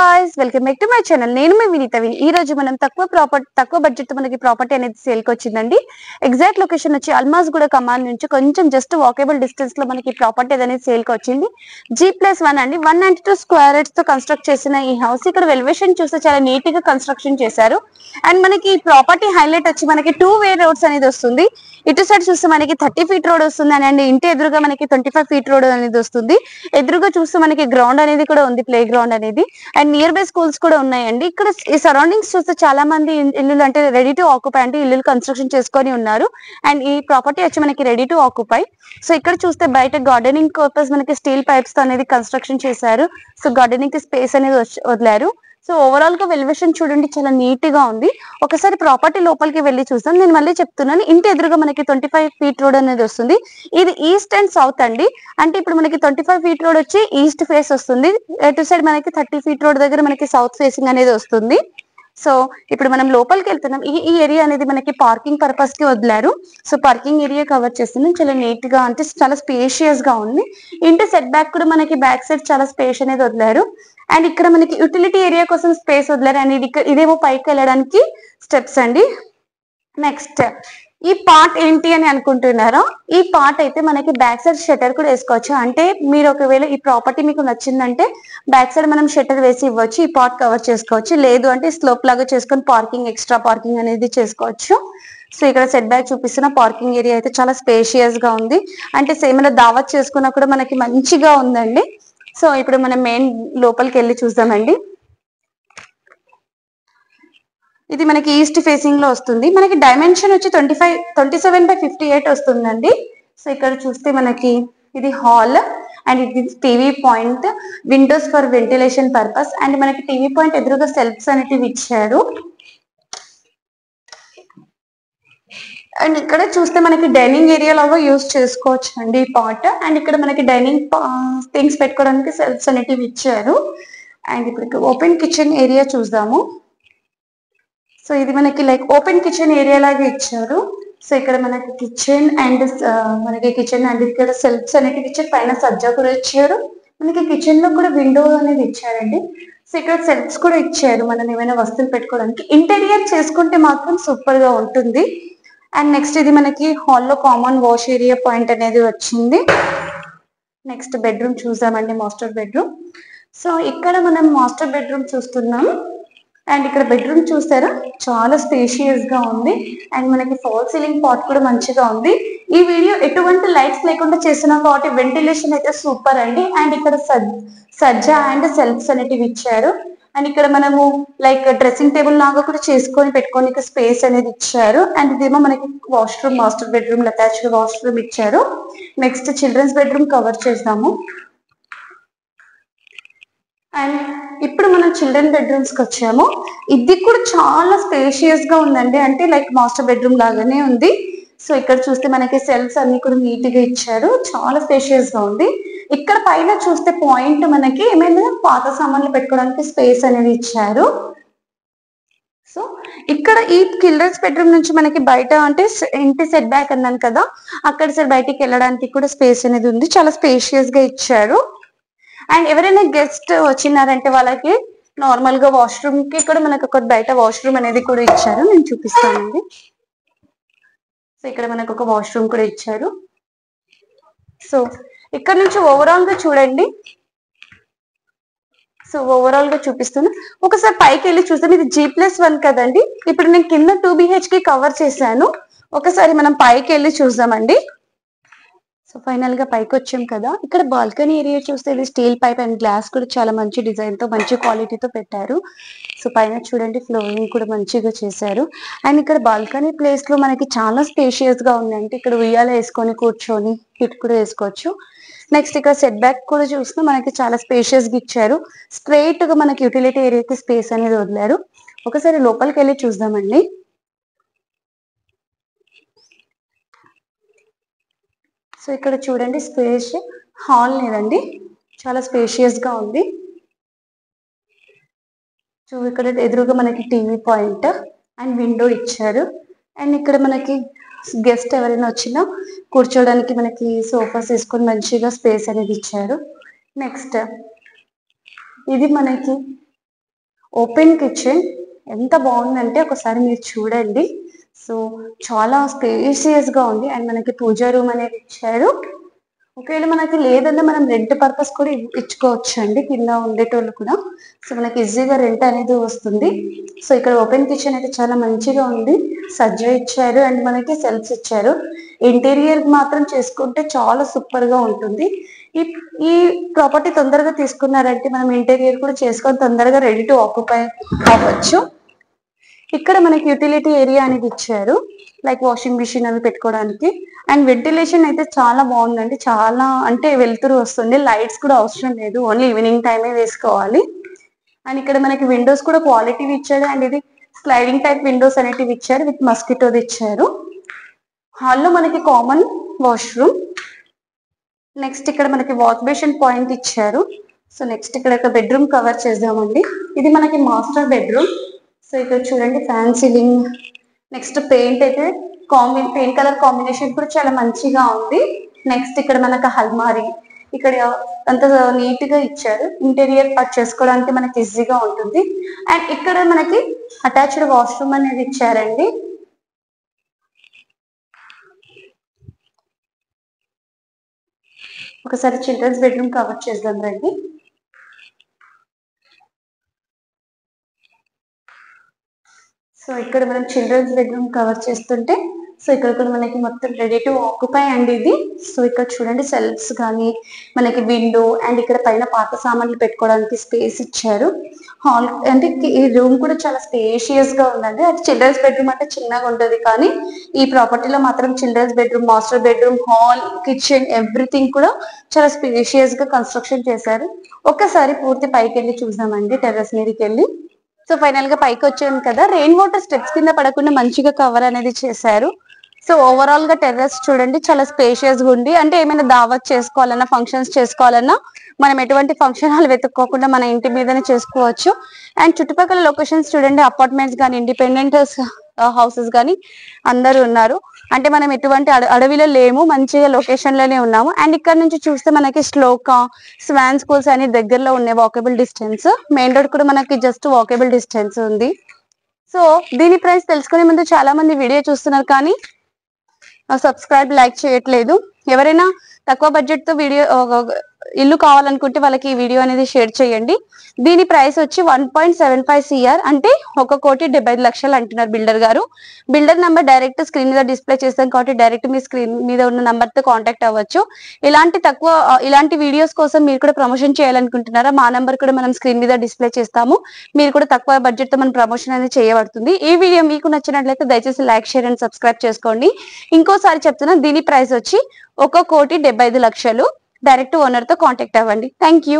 Guys, welcome back to my channel. నేను మీ వినీత. ఈ రోజు మనం తక్కువ బడ్జెట్ తో మనకి ప్రాపర్టీ అనేది సేల్ కి వచ్చిందండి. ఎగ్జాక్ట్ లొకేషన్ వచ్చి అల్మాజ్ గూడ కమాన్ నుంచి కొంచెం జస్ట్ వాకబుల్ డిస్టెన్స్ లో మనకి ప్రాపర్టీ అనేది సేల్ కి వచ్చింది. G+1 అండి. 192 స్క్వేర్ యార్డ్స్ తో కన్స్ట్రక్ట్ చేసిన ఈ హౌస్ ఇక్కడ ఎలివేషన్ చూస్తే చాలా నీట్ గా కన్స్ట్రక్షన్ చేశారు. అండ్ మనకి ఈ ప్రాపర్టీ హైలైట్ వచ్చి మనకి 2 వే రోడ్స్ అనేది వస్తుంది. ఇటు సైడ్ చూస్తే మనకి 30 ఫీట్ రోడ్ వస్తుంది అండ్ ఇంటి ఎదురుగా మనకి 25 ఫీట్ రోడ్ అనేది వస్తుంది. ఎదురుగా చూస్తే మనకి గ్రౌండ్ అనేది కూడా ఉంది, ప్లే గ్రౌండ్ అనేది. అండ్ నియర్ బై స్కూల్స్ కూడా ఉన్నాయండి. ఇక్కడ ఈ సరౌండింగ్స్ చూస్తే చాలా మంది ఇల్లులు అంటే రెడీ టు ఆక్యుపై అంటే ఇల్లు కన్స్ట్రక్షన్ చేసుకొని ఉన్నారు. అండ్ ఈ ప్రాపర్టీ వచ్చి మనకి రెడీ టు ఆక్యుపై. సో ఇక్కడ చూస్తే బయట గార్డెనింగ్ పర్పస్ మనకి స్టీల్ పైప్స్ తో అనేది కన్స్ట్రక్షన్ చేశారు. సో గార్డెనింగ్ కి స్పేస్ అనేది వదిలారు. సో ఓవరాల్ గా ఎలివేషన్ చూడండి, చాలా నీట్ గా ఉంది. ఒకసారి ప్రాపర్టీ లోపలికి వెళ్ళి చూస్తాం. నేను మళ్ళీ చెప్తున్నాను, ఇంటి ఎదురుగా మనకి 25 ఫీట్ రోడ్ అనేది వస్తుంది. ఇది ఈస్ట్ అండ్ సౌత్ అండి. అంటే ఇప్పుడు మనకి 25 ఫీట్ రోడ్ వచ్చి ఈస్ట్ ఫేస్ వస్తుంది. అటు సైడ్ మనకి 30 ఫీట్ రోడ్ దగ్గర మనకి సౌత్ ఫేసింగ్ అనేది వస్తుంది. సో ఇప్పుడు మనం లోపలికి వెళ్తున్నాం. ఈ ఏరియా అనేది మనకి పార్కింగ్ పర్పస్ కి వదిలారు. సో పార్కింగ్ ఏరియా కవర్ చేస్తున్నాం. చాలా నీట్ గా అంటే చాలా స్పేషియస్ గా ఉంది. ఇంటి సెట్ బ్యాక్ కూడా మనకి బ్యాక్ సైడ్ చాలా స్పేస్ అనేది వదిలారు. అండ్ ఇక్కడ మనకి యూటిలిటీ ఏరియా కోసం స్పేస్ వదిలారు. అండ్ ఇదేమో పైకి వెళ్ళడానికి స్టెప్స్ అండి. నెక్స్ట్ ఈ పార్ట్ ఏంటి అని అనుకుంటున్నారా? ఈ పార్ట్ అయితే మనకి బ్యాక్ సైడ్ షట్టర్ కూడా వేసుకోవచ్చు. అంటే మీరు ఒకవేళ ఈ ప్రాపర్టీ మీకు నచ్చిందంటే బ్యాక్ సైడ్ మనం షట్టర్ వేసి ఇవ్వచ్చు, ఈ పార్ట్ కవర్ చేసుకోవచ్చు. లేదు అంటే స్లోప్ లాగా చేసుకొని పార్కింగ్, ఎక్స్ట్రా పార్కింగ్ అనేది చేసుకోవచ్చు. సో ఇక్కడ సెట్ బ్యాక్ చూపిస్తున్న పార్కింగ్ ఏరియా అయితే చాలా స్పేషియస్ గా ఉంది. అంటే ఏమైనా దావత్ చేసుకున్నా కూడా మనకి మంచిగా ఉందండి. సో ఇప్పుడు మనం మెయిన్ లోపలికి వెళ్ళి చూద్దామండి. ఇది మనకి ఈస్ట్ ఫేసింగ్ లో వస్తుంది. మనకి డైమెన్షన్ వచ్చి 27/58 వస్తుందండి. సో ఇక్కడ చూస్తే మనకి ఇది హాల్ అండ్ ఇది TV point, Windows for ventilation purpose. And మనకి టీవీ పాయింట్ ఎదురుగా సెల్ఫ్స్ అనేటివి ఇచ్చారు. అండ్ ఇక్కడ చూస్తే మనకి డైనింగ్ ఏరియా లాగా యూజ్ చేసుకోవచ్చు అండి ఈ పార్ట్. అండ్ ఇక్కడ మనకి డైనింగ్ థింగ్స్ పెట్టుకోవడానికి సెల్ఫ్స్ అనేటివి ఇచ్చారు. అండ్ ఇప్పుడు ఓపెన్ కిచెన్ ఏరియా చూద్దాము. సో ఇది మనకి లైక్ ఓపెన్ కిచెన్ ఏరియా లాగా ఇచ్చారు. సో ఇక్కడ మనకి కిచెన్ అండ్ ఇక్కడ సెల్ఫ్స్ అనేటివి ఇచ్చారు. పైన సజ్జా కూడా ఇచ్చారు. మనకి కిచెన్ లో కూడా విండో అనేది ఇచ్చారండి. సో ఇక్కడ సెల్ఫ్స్ కూడా ఇచ్చారు మనం ఏమైనా వస్తువులు పెట్టుకోవడానికి. ఇంటీరియర్ చేసుకుంటే మాత్రం సూపర్ గా ఉంటుంది. అండ్ నెక్స్ట్ ఇది మనకి హాల్లో కామన్ వాష్ ఏరియా పాయింట్ అనేది వచ్చింది. నెక్స్ట్ బెడ్రూమ్ చూసామండి, మాస్టర్ బెడ్రూమ్. సో ఇక్కడ మనం మాస్టర్ బెడ్రూమ్ చూస్తున్నాం. అండ్ ఇక్కడ బెడ్రూమ్ చూసారా, చాలా స్పేషియస్ గా ఉంది. అండ్ మనకి ఫాల్ సీలింగ్ పార్ట్ కూడా మంచిగా ఉంది. ఈ వీడియో ఎటువంటి లైట్స్ లేకుండా చేసిన కాబట్టి వెంటిలేషన్ అయితే సూపర్ అండి. అండ్ ఇక్కడ సజ్జా అండ్ సెల్ఫ్స్ అనేటివి ఇచ్చారు. అండ్ ఇక్కడ మనము లైక్ డ్రెస్సింగ్ టేబుల్ లాగా కూడా చేసుకొని పెట్టుకోనికి స్పేస్ అనేది ఇచ్చారు. అండ్ ఇదేమో మనకి washroom, master bedroom attached washroom ఇచ్చారు. నెక్స్ట్ చిల్డ్రన్స్ బెడ్రూమ్ కవర్ చేద్దాము. అండ్ ఇప్పుడు మనం చిల్డ్రన్ బెడ్రూమ్స్ కి వచ్చాము. ఇది కూడా చాలా స్పేషియస్ గా ఉందండి. అంటే లైక్ మాస్టర్ బెడ్రూమ్ లాగానే ఉంది. సో ఇక్కడ చూస్తే మనకి సెల్ఫ్స్ అన్ని కూడా నీట్ గా ఇచ్చారు. చాలా స్పేషియస్ గా ఉంది. ఇక్కడ పైన చూస్తే పాయింట్ మనకి ఏమైనా పాత సామాన్లు పెట్టుకోవడానికి స్పేస్ అనేది ఇచ్చారు. సో ఇక్కడ ఈ చిల్డ్రన్స్ బెడ్రూమ్ నుంచి మనకి బయట అంటే ఇంటి సెట్ బ్యాక్ అన్నాను కదా, అక్కడ సైడ్ బయటికి వెళ్ళడానికి కూడా స్పేస్ అనేది ఉంది. చాలా స్పేషియస్ గా ఇచ్చారు. అండ్ ఎవరైనా గెస్ట్ వచ్చినారంటే వాళ్ళకి నార్మల్ గా వాష్రూమ్ కి కూడా మనకు ఒక బయట వాష్రూమ్ అనేది కూడా ఇచ్చారు. నేను చూపిస్తానండి. సో ఇక్కడ మనకు ఒక వాష్రూమ్ కూడా ఇచ్చారు. సో ఇక్కడ నుంచి ఓవరాల్ గా చూడండి. సో ఓవరాల్ గా చూపిస్తున్నా. ఒకసారి పైకి వెళ్ళి చూస్తాం. ఇది G+1 కదండి. ఇప్పుడు నేను కింద 2 BHK కవర్ చేశాను. ఒకసారి మనం పైకి వెళ్ళి చూద్దామండి. సో ఫైనల్ గా పైకి వచ్చాం కదా. ఇక్కడ బాల్కనీ ఏరియా చూస్తే ఇది స్టీల్ పైప్ అండ్ గ్లాస్ కూడా చాలా మంచి డిజైన్ తో, మంచి క్వాలిటీతో పెట్టారు. సో పైన చూడండి ఫ్లోరింగ్ కూడా మంచిగా చేశారు. అండ్ ఇక్కడ బాల్కనీ ప్లేస్ లో మనకి చాలా స్పేషియస్ గా ఉంది. అంటే ఇక్కడ ఉయ్యాల వేసుకొని కూర్చొని హిట్ కూడా వేసుకోవచ్చు. నెక్స్ట్ ఇక్కడ సెట్ బ్యాక్ కూడా చూస్తే మనకి చాలా స్పేషియస్ గా ఇచ్చారు. స్ట్రైట్ గా మనకి యూటిలిటీ ఏరియాకి స్పేస్ అనేది వదిలారు. ఒకసారి లోపలికి వెళ్ళి చూద్దామండి. సో ఇక్కడ చూడండి స్పేస్ హాల్ లేదండి, చాలా స్పేషియస్ గా ఉంది. సో ఇక్కడ ఎదురుగా మనకి టీవీ పాయింట్ అండ్ విండో ఇచ్చారు. అండ్ ఇక్కడ మనకి గెస్ట్ ఎవరైనా వచ్చినా కూర్చోడానికి మనకి సోఫాస్ వేసుకొని మంచిగా స్పేస్ అనేది ఇచ్చారు. నెక్స్ట్ ఇది మనకి ఓపెన్ కిచెన్ ఎంత బాగుందంటే ఒకసారి మీరు చూడండి. సో చాలా స్పేసియస్ గా ఉంది అండ్ మనకి పూజా రూమ్ అనేది ఇచ్చారు. ఒకవేళ మనకి లేదన్నా మనం రెంట్ పర్పస్ కూడా ఇచ్చుకోవచ్చు అండి, కింద ఉండేటోళ్ళు కూడా. సో మనకి ఈజీగా రెంట్ అనేది వస్తుంది. సో ఇక్కడ ఓపెన్ కిచెన్ అయితే చాలా మంచిగా ఉంది, సజ్జా ఇచ్చారు అండ్ మనకి సెల్ఫ్స్ ఇచ్చారు. ఇంటీరియర్ మాత్రం చేసుకుంటే చాలా సూపర్ గా ఉంటుంది. ఈ ఈ ప్రాపర్టీ తొందరగా తీసుకున్నారంటే మనం ఇంటీరియర్ కూడా చేసుకొని తొందరగా రెడీ టు ఆక్యుపై అవ్వచ్చు. ఇక్కడ మనకి యూటిలిటీ ఏరియా అనేది ఇచ్చారు, లైక్ వాషింగ్ మిషన్ అవి పెట్టుకోవడానికి. అండ్ వెంటిలేషన్ అయితే చాలా బాగుందండి, చాలా అంటే వెలుతురు వస్తుంది, లైట్స్ కూడా అవసరం లేదు, ఓన్లీ ఈవినింగ్ టైమే వేసుకోవాలి. అండ్ ఇక్కడ మనకి విండోస్ కూడా క్వాలిటీవి ఇచ్చారు అండ్ ఇది స్లైడింగ్ టైప్ విండోస్ అనేటివి ఇచ్చారు, విత్ మస్కిటోది ఇచ్చారు. హాల్లో మనకి కామన్ వాష్రూమ్. నెక్స్ట్ ఇక్కడ మనకి వాష్ బేసిన్ పాయింట్ ఇచ్చారు. సో నెక్స్ట్ ఇక్కడ ఒక బెడ్రూమ్ కవర్ చేద్దామండి. ఇది మనకి మాస్టర్ బెడ్రూమ్. సో ఇక్కడ చూడండి ఫ్యాన్ సీలింగ్. నెక్స్ట్ పెయింట్ అయితే పెయింట్ కలర్ కాంబినేషన్ కూడా చాలా మంచిగా ఉంది. నెక్స్ట్ ఇక్కడ మనకు అల్మారీ, ఇక్కడ అంత నీట్ గా ఇచ్చారు, ఇంటీరియర్ పార్ట్ చేసుకోవడానికి మనకి ఈజీగా ఉంటుంది. అండ్ ఇక్కడ మనకి అటాచ్డ్ వాష్రూమ్ అనేది ఇచ్చారండి. ఒకసారి చిల్డ్రన్స్ బెడ్రూమ్ కవర్ చేద్దాం రండి. సో ఇక్కడ మనం చిల్డ్రన్స్ బెడ్రూమ్ కవర్ చేస్తుంటే సో ఇక్కడ కూడా మనకి మొత్తం రెడీ టు ఆక్యుపై అండి ఇది. సో ఇక్కడ చూడండి సెల్ఫ్స్ కానీ మనకి విండో అండ్ ఇక్కడ పైన పాత సామాన్లు పెట్టుకోవడానికి స్పేస్ ఇచ్చారు. హాల్ అంటే ఈ రూమ్ కూడా చాలా స్పేషియస్ గా ఉందండి. అది చిల్డ్రన్స్ బెడ్రూమ్ అంటే చిన్నగా ఉంటుంది, కానీ ఈ ప్రాపర్టీలో మాత్రం children's bedroom, master bedroom, hall, kitchen everything కూడా చాలా స్పేషియస్ గా కన్స్ట్రక్షన్ చేశారు. ఒక్కసారి పూర్తి పైకి వెళ్ళి చూద్దామండి, టెర్రస్ మీదకి వెళ్ళి. సో ఫైనల్ గా పైకి వచ్చాము కదా, రెయిన్ వాటర్ స్టెప్స్ కింద పడకుండా మంచిగా కవర్ అనేది చేశారు. సో ఓవరాల్ గా టెర్రస్ చూడండి చాలా స్పేషియస్ గా ఉంది. అంటే ఏమైనా దావత్ చేసుకోవాలన్నా, ఫంక్షన్స్ చేసుకోవాలన్నా మనం ఎటువంటి ఫంక్షన్ హాల్ వెతుక్కోకుండా మన ఇంటి మీదనే చేసుకోవచ్చు. అండ్ చుట్టుపక్కల లొకేషన్స్ చూడండి, అపార్ట్మెంట్స్ కానీ ఇండిపెండెంట్ హౌసెస్ కానీ అందరూ ఉన్నారు. అంటే మనం ఎటువంటి అడవిలో లేము, మంచిగా లొకేషన్ లోనే ఉన్నాము. అండ్ ఇక్కడ నుంచి చూస్తే మనకి శ్లోక, స్వాన్ స్కూల్స్ అన్ని దగ్గరలో ఉన్నాయి, వాకబుల్ డిస్టెన్స్. మెయిన్ రోడ్ కూడా మనకి జస్ట్ వాకబుల్ డిస్టెన్స్ ఉంది. సో దీని ప్రైస్ తెలుసుకునే ముందు చాలా మంది వీడియో చూస్తున్నారు కానీ సబ్స్క్రైబ్, లైక్ చేయట్లేదు. ఎవరైనా తక్కువ బడ్జెట్ తో వీడియో ఇల్లు కావాలనుకుంటే వాళ్ళకి ఈ వీడియో అనేది షేర్ చేయండి. దీని ప్రైస్ వచ్చి 1.75 CR, అంటే 1,75,00,000 అంటున్నారు బిల్డర్ గారు. బిల్డర్ నంబర్ డైరెక్ట్ స్క్రీన్ మీద డిస్ప్లే చేస్తాం కాబట్టి డైరెక్ట్ మీ స్క్రీన్ మీద ఉన్న నంబర్ తో కాంటాక్ట్ అవ్వచ్చు. ఇలాంటి వీడియోస్ కోసం మీరు కూడా ప్రమోషన్ చేయాలనుకుంటున్నారా, మా నంబర్ కూడా మనం స్క్రీన్ మీద డిస్ప్లే చేస్తాము. మీరు కూడా తక్కువ బడ్జెట్ తో మన ప్రమోషన్ అనేది చేయబడుతుంది. ఈ వీడియో మీకు నచ్చినట్లయితే దయచేసి లైక్, షేర్ అండ్ సబ్స్క్రైబ్ చేసుకోండి. ఇంకోసారి చెప్తున్నా, దీని ప్రైస్ వచ్చి 1,75,00,000. డైరెక్ట్ ఓనర్ తో కాంటాక్ట్ అవ్వండి. Thank you.